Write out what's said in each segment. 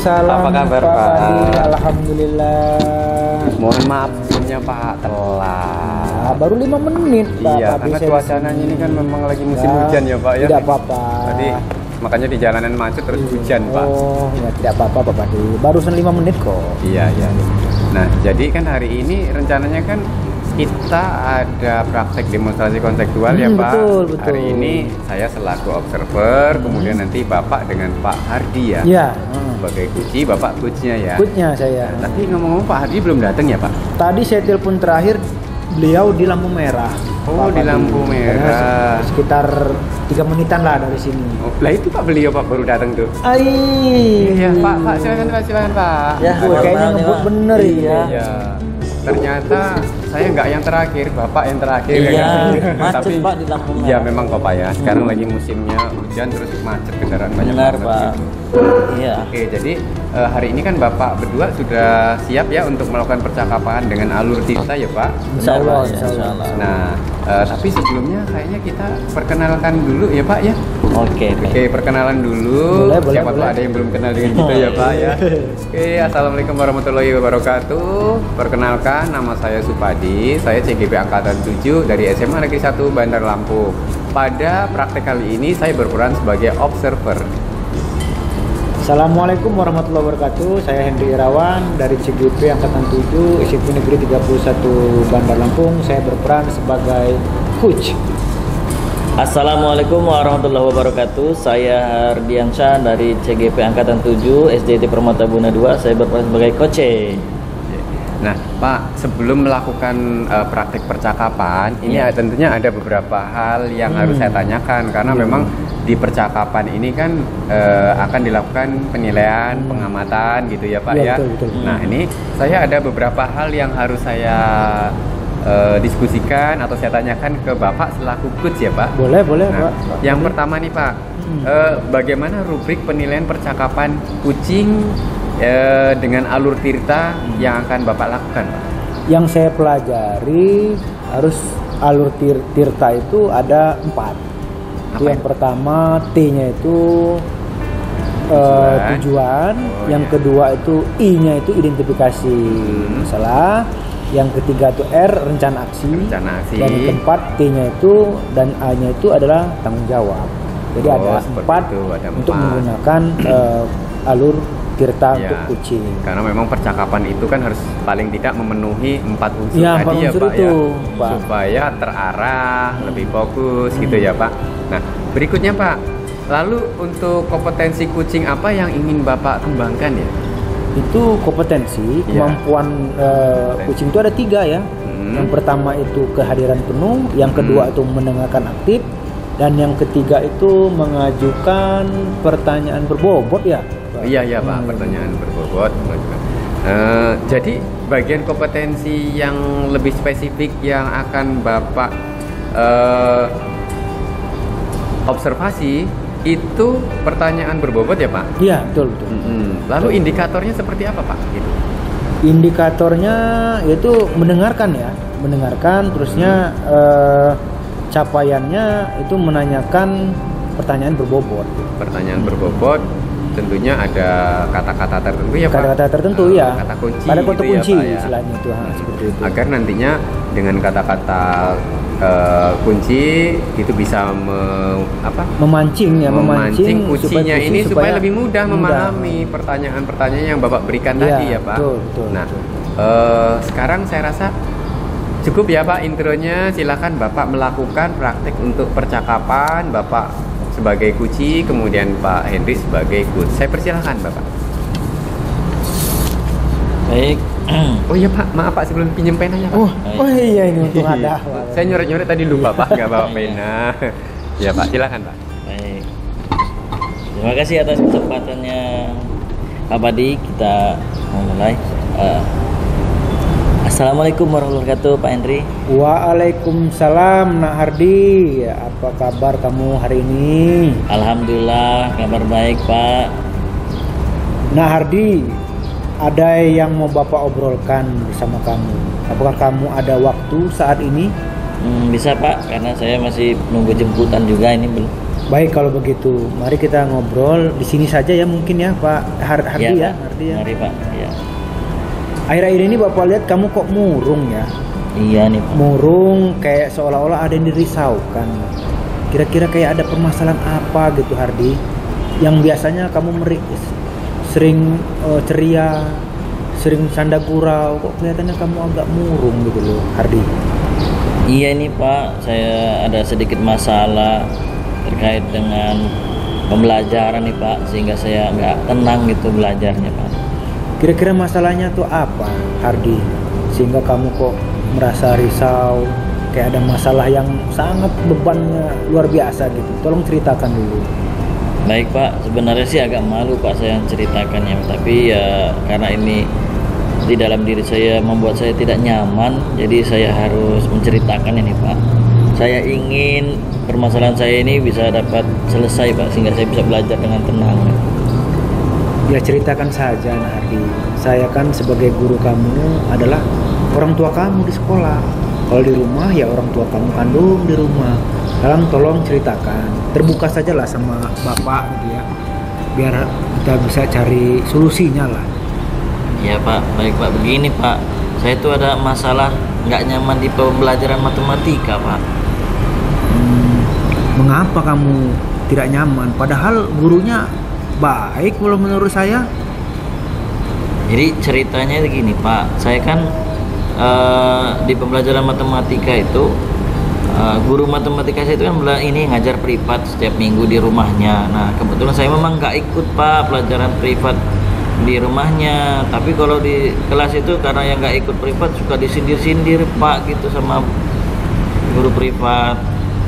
Waalaikumsalam. Apa kabar, Pak? Fadil? Alhamdulillah. Mohon maaf sebelumnya Pak telat. Baru 5 menit Pak. Iya, Habis karena saya cuacanya di sini. ini kan memang lagi musim Ya, hujan ya Pak ya. Tidak apa-apa. Tadi makanya di jalanan macet terus hujan Pak. Oh, ya tidak apa-apa Pak Fadil. Barusan 5 menit kok. Iya, iya. Nah, jadi kan hari ini rencananya kan kita ada praktek demonstrasi konseptual ya Pak. Betul. Hari ini saya selaku observer, kemudian nanti Bapak dengan Pak Hardi ya. Iya. Sebagai kunci, Bapak coachnya ya. Ikutnya saya. Tapi ngomong-ngomong Pak Hardi belum datang ya Pak? Tadi saya telepon terakhir beliau di lampu merah. Oh, Pak di Fadil. lampu merah. Karena sekitar 3 menitan lah dari sini. Oh, lah itu Pak beliau Pak baru datang tuh. Iya, Pak, silakan Pak. Ya, kayaknya ngebut bener Iya. Iya. Ternyata saya nggak yang terakhir, Bapak yang terakhir. Iya, kan? macet Tapi, Pak di lampu merah. Iya memang kok Pak ya. Sekarang lagi musimnya hujan terus macet kendaraan banyak Benar banget Pak. gitu. Iya. Oke, jadi hari ini kan Bapak berdua sudah siap ya untuk melakukan percakapan dengan alur Tirta ya Pak. Insya Allah. Insya Allah. Nah, tapi sebelumnya kayaknya kita perkenalkan dulu ya Pak ya. Oke. Oke, perkenalan dulu. Boleh, Siapa tuh boleh. ada yang belum kenal dengan kita ya Pak ya. Oke, assalamualaikum warahmatullahi wabarakatuh. Perkenalkan, nama saya Supadi. Saya CGP Angkatan 7 dari SMA Negeri 1 Bandar Lampung. Pada praktek kali ini saya berperan sebagai observer. Assalamualaikum warahmatullahi wabarakatuh. Saya Hendri Irawan dari CGP Angkatan 7 SMP Negeri 31 Bandar Lampung. Saya berperan sebagai coach. Assalamualaikum warahmatullahi wabarakatuh. Saya Hardiansyah dari CGP Angkatan 7 SDT Permata Buna 2. Saya berperan sebagai coach. Nah, Pak, sebelum melakukan praktek percakapan, ini Ya. tentunya ada beberapa hal yang harus saya tanyakan karena memang di percakapan ini kan akan dilakukan penilaian, pengamatan gitu ya Pak ya. Betul. Nah, ini saya ada beberapa hal yang harus saya diskusikan atau saya tanyakan ke Bapak selaku coach ya Pak. Boleh Nah, Pak. yang pertama nih Pak, bagaimana rubrik penilaian percakapan kucing dengan alur Tirta yang akan Bapak lakukan Pak? Yang saya pelajari harus alur Tirta itu ada 4. Apa Yang itu? pertama T-nya itu Tujuan. tujuan, yang iya. kedua itu I-nya itu identifikasi masalah, yang ketiga itu R rencana aksi, Rencana aksi. dan yang keempat T-nya itu dan A-nya itu adalah tanggung jawab. Jadi Oh, ada seperti 4 itu, ada untuk 4. menggunakan alur Tirta Ya, untuk kucing. karena memang percakapan itu kan harus paling tidak memenuhi 4 unsur Ya, 4 tadi ya unsur Pak itu, ya, Pak. supaya terarah, lebih fokus gitu ya Pak. Nah, berikutnya Pak, lalu untuk kompetensi kucing apa yang ingin Bapak kembangkan ya? Itu kompetensi, Iya. kemampuan kucing itu ada 3 ya. Yang pertama itu kehadiran penuh, yang kedua itu mendengarkan aktif, dan yang ketiga itu mengajukan pertanyaan berbobot ya. Iya Pak, pertanyaan berbobot. Jadi bagian kompetensi yang lebih spesifik yang akan Bapak observasi itu pertanyaan berbobot ya Pak? Iya, betul. Lalu indikatornya seperti apa Pak? Gitu. Indikatornya yaitu mendengarkan ya, terusnya capaiannya itu menanyakan pertanyaan berbobot. Pertanyaan berbobot tentunya ada kata-kata tertentu ya Pak? Kata-kata tertentu ya. Kata kunci. Ada kata gitu kunci ya, Pak, ya? istilahnya itu seperti itu. Agar nantinya dengan kata-kata kunci itu bisa Memancing memancing kucinya kucing ini supaya lebih mudah memahami pertanyaan-pertanyaan yang Bapak berikan Iya, tadi ya Pak. betul. Nah, sekarang saya rasa cukup ya Pak intronya. Silakan Bapak melakukan praktek untuk percakapan Bapak sebagai kunci, kemudian Pak Hendri sebagai coach. Saya persilahkan Bapak. Baik. Oh iya Pak, maaf Pak sebelum pinjam penanya Pak. Oh iya, ini untung ada. Saya nyoret-nyoret tadi lupa Pak, nggak bawa pena. Ya Pak, silakan Pak. Baik. Terima kasih atas kesempatannya Pak Badi. Kita mulai. Assalamualaikum warahmatullahi wabarakatuh Pak Hendri. Waalaikumsalam Nak Hardi. Apa kabar kamu hari ini? Alhamdulillah kabar baik Pak. Nak Hardi, ada yang mau Bapak obrolkan bersama kamu. Apakah kamu ada waktu saat ini? Bisa Pak, karena saya masih nunggu jemputan juga ini belum. Baik kalau begitu, mari kita ngobrol di sini saja ya mungkin ya Pak Hardi ya. Pak. Hardi ya. Mari Pak. Ya. Akhir-akhir ini Bapak lihat kamu kok murung ya. Iya nih Pak. Murung kayak seolah-olah ada yang dirisaukan. Kira-kira kayak ada permasalahan apa gitu Hardi? Yang biasanya kamu sering ceria, sering canda gurau, kok kelihatannya kamu agak murung gitu loh Hardi. Iya nih Pak, saya ada sedikit masalah terkait dengan pembelajaran nih Pak, sehingga saya nggak tenang gitu belajarnya Pak. Kira-kira masalahnya tuh apa Hardi? Sehingga kamu kok merasa risau, kayak ada masalah yang sangat bebannya luar biasa gitu. Tolong ceritakan dulu. Baik Pak, sebenarnya sih agak malu Pak saya ceritakannya, tapi ya karena ini di dalam diri saya membuat saya tidak nyaman, jadi saya harus menceritakan ini Pak. Saya ingin permasalahan saya ini bisa dapat selesai Pak, sehingga saya bisa belajar dengan tenang. Ya ceritakan saja Hardi. Saya kan sebagai guru kamu adalah orang tua kamu di sekolah. Kalau di rumah ya orang tua kamu kandung di rumah. Tolong ceritakan. Terbuka sajalah sama bapak gitu ya. Biar kita bisa cari solusinya lah. Ya Pak, baik Pak. Begini Pak, saya itu ada masalah nggak nyaman di pembelajaran matematika Pak. Mengapa kamu tidak nyaman? Padahal gurunya baik kalau menurut saya. Jadi ceritanya begini Pak, saya kan di pembelajaran matematika itu guru matematika saya itu kan ini ngajar privat setiap minggu di rumahnya. Nah kebetulan saya memang nggak ikut Pak pelajaran privat di rumahnya, tapi kalau di kelas itu karena yang nggak ikut privat suka disindir-sindir Pak gitu sama guru privat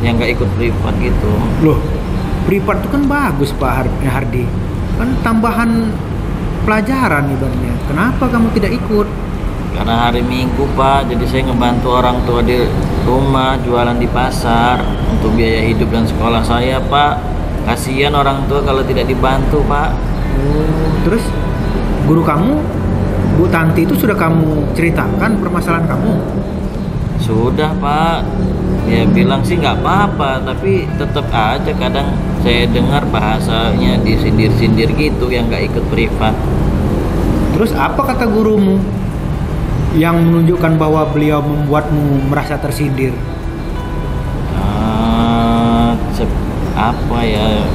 yang nggak ikut privat gitu. Loh, privat itu kan bagus Pak Hardi, kan tambahan pelajaran ibaratnya. Kenapa kamu tidak ikut? Karena hari Minggu Pak, jadi saya ngebantu orang tua di rumah jualan di pasar untuk biaya hidup dan sekolah saya Pak. Kasihan orang tua kalau tidak dibantu Pak. Terus guru kamu, Bu Tanti itu sudah kamu ceritakan permasalahan kamu? Sudah Pak, dia bilang sih nggak apa-apa, tapi tetap aja kadang saya dengar bahasanya disindir-sindir gitu yang nggak ikut privat. Terus apa kata gurumu yang menunjukkan bahwa beliau membuatmu merasa tersindir? Apa ya,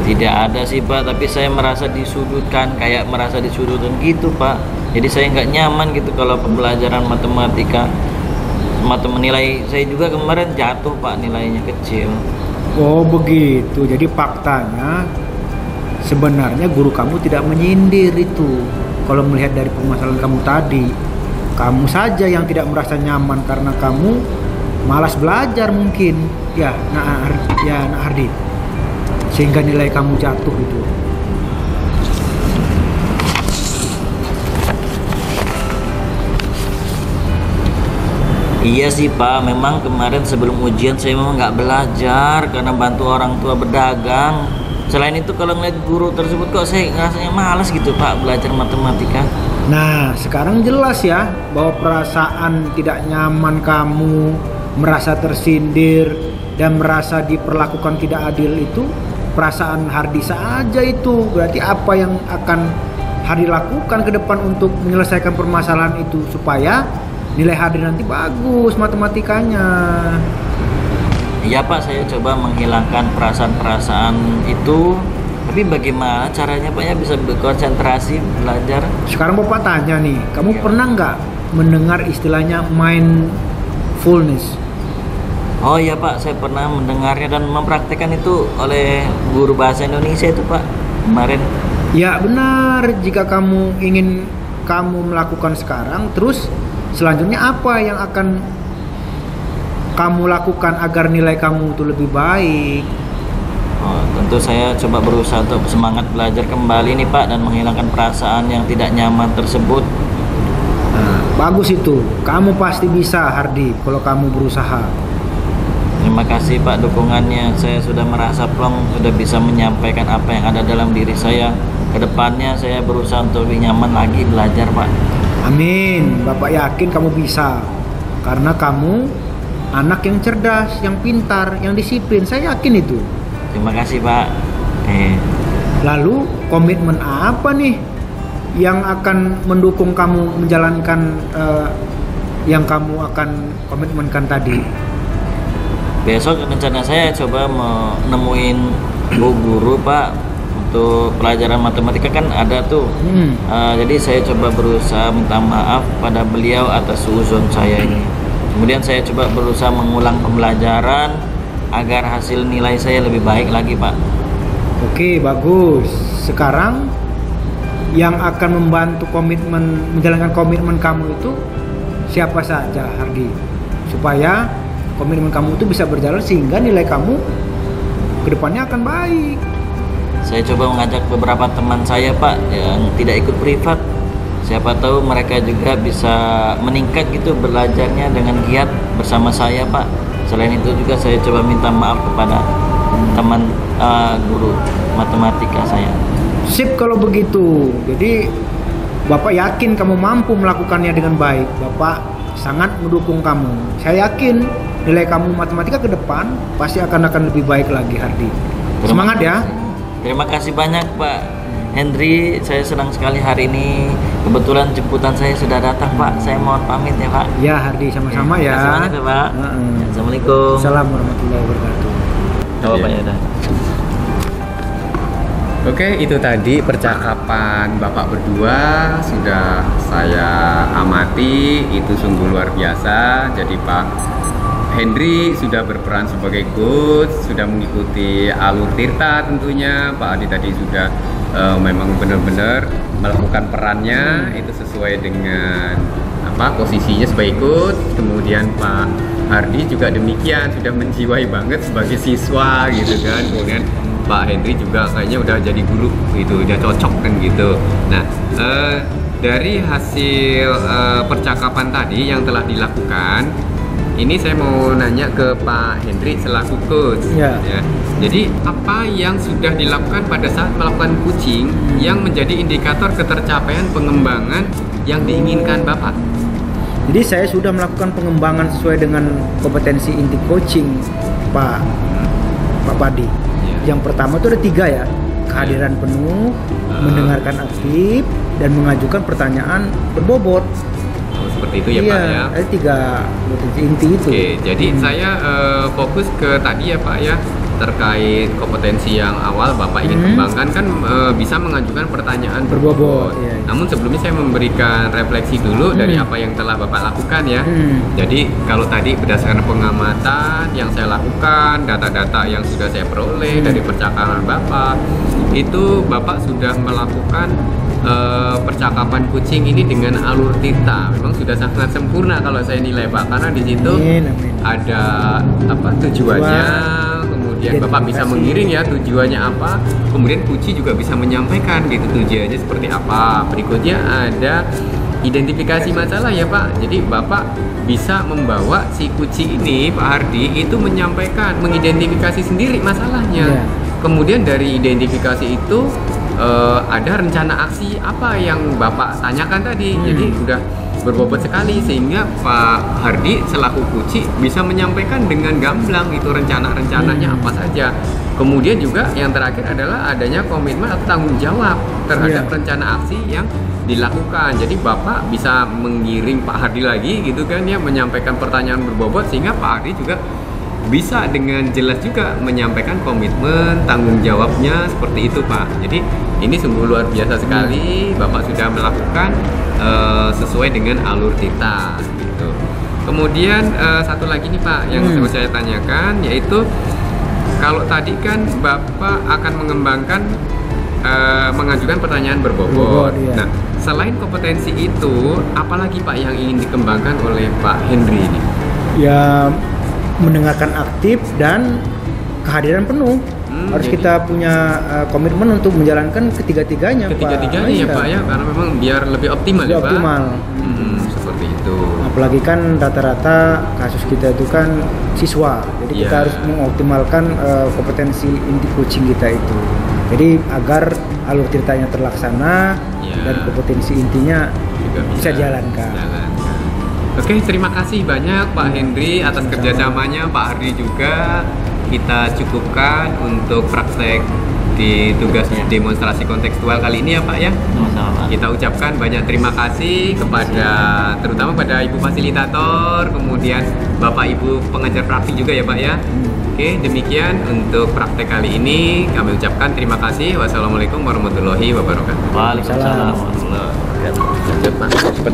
tidak ada sih Pak, tapi saya merasa disudutkan, kayak merasa disudutkan gitu Pak. Jadi saya nggak nyaman gitu kalau pembelajaran matematika. Nilai saya juga kemarin jatuh Pak, nilainya kecil. Oh begitu, jadi faktanya sebenarnya guru kamu tidak menyindir itu. Kalau melihat dari permasalahan kamu tadi, kamu saja yang tidak merasa nyaman karena kamu malas belajar mungkin. Ya, Nak Hardi. Sehingga nilai kamu jatuh itu. Iya sih Pak, memang kemarin sebelum ujian saya memang nggak belajar karena bantu orang tua berdagang. Selain itu kalau ngeliat guru tersebut kok saya rasanya malas gitu Pak belajar matematika. Nah sekarang jelas ya bahwa perasaan tidak nyaman kamu, merasa tersindir dan merasa diperlakukan tidak adil itu perasaan Hardi saja itu. Berarti apa yang akan Hardi lakukan ke depan untuk menyelesaikan permasalahan itu supaya nilai Hardi nanti bagus matematikanya? Iya Pak, saya coba menghilangkan perasaan-perasaan itu. Tapi bagaimana caranya Pak ya bisa berkonsentrasi belajar? Sekarang Bapak tanya nih, kamu pernah nggak mendengar istilahnya mindfulness? Oh iya Pak, saya pernah mendengarnya dan mempraktekkan itu oleh guru bahasa Indonesia itu Pak kemarin. Ya benar, jika kamu ingin kamu melakukan sekarang, terus selanjutnya apa yang akan kamu lakukan agar nilai kamu itu lebih baik? Oh, tentu saya coba berusaha untuk semangat belajar kembali nih Pak dan menghilangkan perasaan yang tidak nyaman tersebut. Nah, bagus itu. Kamu pasti bisa Hardi kalau kamu berusaha. Terima kasih Pak dukungannya. Saya sudah merasa plong, sudah bisa menyampaikan apa yang ada dalam diri saya. Kedepannya saya berusaha untuk lebih nyaman lagi belajar Pak. Amin. Bapak yakin kamu bisa. Karena kamu anak yang cerdas, yang pintar, yang disiplin. Saya yakin itu. Terima kasih Pak. Lalu komitmen apa nih yang akan mendukung kamu menjalankan yang kamu akan komitmenkan tadi? Besok rencana saya coba menemuin guru Pak untuk pelajaran matematika kan ada tuh. Jadi saya coba berusaha minta maaf pada beliau atas suuzon saya ini. Kemudian saya coba berusaha mengulang pembelajaran agar hasil nilai saya lebih baik lagi Pak. Oke, bagus. Sekarang yang akan membantu menjalankan komitmen kamu itu siapa saja, Hardi? Supaya komitmen kamu itu bisa berjalan sehingga nilai kamu kedepannya akan baik. Saya coba mengajak beberapa teman saya Pak yang tidak ikut privat. Siapa tahu mereka juga bisa meningkat gitu belajarnya dengan giat bersama saya Pak. Selain itu juga saya coba minta maaf kepada teman guru matematika saya. Sip kalau begitu. Jadi Bapak yakin kamu mampu melakukannya dengan baik. Bapak sangat mendukung kamu. Saya yakin nilai kamu matematika ke depan pasti akan lebih baik lagi, Hardi. Semangat ya. Terima kasih banyak Pak Hendri. Saya senang sekali hari ini. Kebetulan jemputan saya sudah datang Pak. Saya mohon pamit ya Pak. Ya Hardi, sama-sama ya. Terima kasih banyak Pak. Assalamualaikum. Assalamualaikum warahmatullahi wabarakatuh. Oh, Pak ya dah. Oke, itu tadi percakapan Bapak berdua sudah saya amati, itu sungguh luar biasa. Jadi Pak Hendri sudah berperan sebagai coach, sudah mengikuti alur Tirta tentunya. Pak Adi tadi sudah memang benar-benar melakukan perannya itu sesuai dengan posisinya sebagai coach. Kemudian Pak Hardi juga demikian, sudah menjiwai banget sebagai siswa gitu kan. Kemudian Pak Hendri juga kayaknya udah jadi guru gitu, udah cocok kan gitu. Nah, dari hasil percakapan tadi yang telah dilakukan, ini saya mau nanya ke Pak Hendri selaku coach. Ya. Jadi apa yang sudah dilakukan pada saat melakukan coaching yang menjadi indikator ketercapaian pengembangan yang diinginkan Bapak? Jadi saya sudah melakukan pengembangan sesuai dengan kompetensi inti coaching Pak Padi. Yang pertama itu ada 3 ya, kehadiran penuh, mendengarkan aktif, dan mengajukan pertanyaan berbobot. Seperti itu ya Pak ya? Ada 3 kompetensi inti itu. Oke, jadi saya fokus ke tadi ya Pak ya, terkait kompetensi yang awal Bapak ingin kembangkan kan bisa mengajukan pertanyaan berbobot. Iya. Namun sebelumnya saya memberikan refleksi dulu dari apa yang telah Bapak lakukan ya. Jadi kalau tadi berdasarkan pengamatan yang saya lakukan, data-data yang sudah saya peroleh dari percakapan Bapak, itu Bapak sudah melakukan percakapan coaching ini dengan alur Tirta. Memang sudah sangat sempurna kalau saya nilai Pak, karena di situ ada tujuannya. Kemudian Bapak bisa mengiring ya tujuannya apa, kemudian Kuci juga bisa menyampaikan gitu tujuannya seperti apa. Berikutnya ada identifikasi masalah ya Pak. Jadi Bapak bisa membawa si Kuci ini, Pak Hardi, itu menyampaikan, mengidentifikasi sendiri masalahnya. Kemudian dari identifikasi itu ada rencana aksi apa yang Bapak tanyakan tadi. Jadi udah berbobot sekali sehingga Pak Hardi selaku Kuci bisa menyampaikan dengan gamblang itu rencana-rencananya apa saja. Kemudian juga yang terakhir adalah adanya komitmen atau tanggung jawab terhadap rencana aksi yang dilakukan. Jadi Bapak bisa mengiring Pak Hardi lagi gitu kan ya, menyampaikan pertanyaan berbobot sehingga Pak Hardi juga bisa dengan jelas juga menyampaikan komitmen, tanggung jawabnya seperti itu Pak. Jadi ini sungguh luar biasa sekali Bapak sudah melakukan sesuai dengan alur Tirta gitu. Kemudian satu lagi nih Pak yang mau saya tanyakan, yaitu kalau tadi kan Bapak akan mengembangkan mengajukan pertanyaan berbobot. Nah, selain kompetensi itu, apalagi Pak yang ingin dikembangkan oleh Pak Hendri ini? Ya, mendengarkan aktif dan kehadiran penuh. Harus kita punya komitmen untuk menjalankan ketiga-tiganya ya Pak ya, karena memang biar lebih optimal ya Pak. Seperti itu. Apalagi kan rata-rata kasus kita itu kan siswa, jadi kita harus mengoptimalkan kompetensi inti coaching kita itu. Jadi agar alur Tirtanya terlaksana dan kompetensi intinya juga bisa jalankan. Oke, terima kasih banyak Pak Hendri atas kerjasamanya, Pak Hardi juga. kita cukupkan untuk praktek di tugas demonstrasi kontekstual kali ini ya Pak ya. Sama-sama. Kita ucapkan banyak terima kasih kepada terutama pada Ibu Fasilitator, kemudian Bapak Ibu pengajar praktik juga ya Pak ya. Oke, demikian untuk praktek kali ini kami ucapkan terima kasih. Wassalamualaikum warahmatullahi wabarakatuh. Waalaikumsalam warahmatullahi wabarakatuh. Lanjut Pak. Cepet.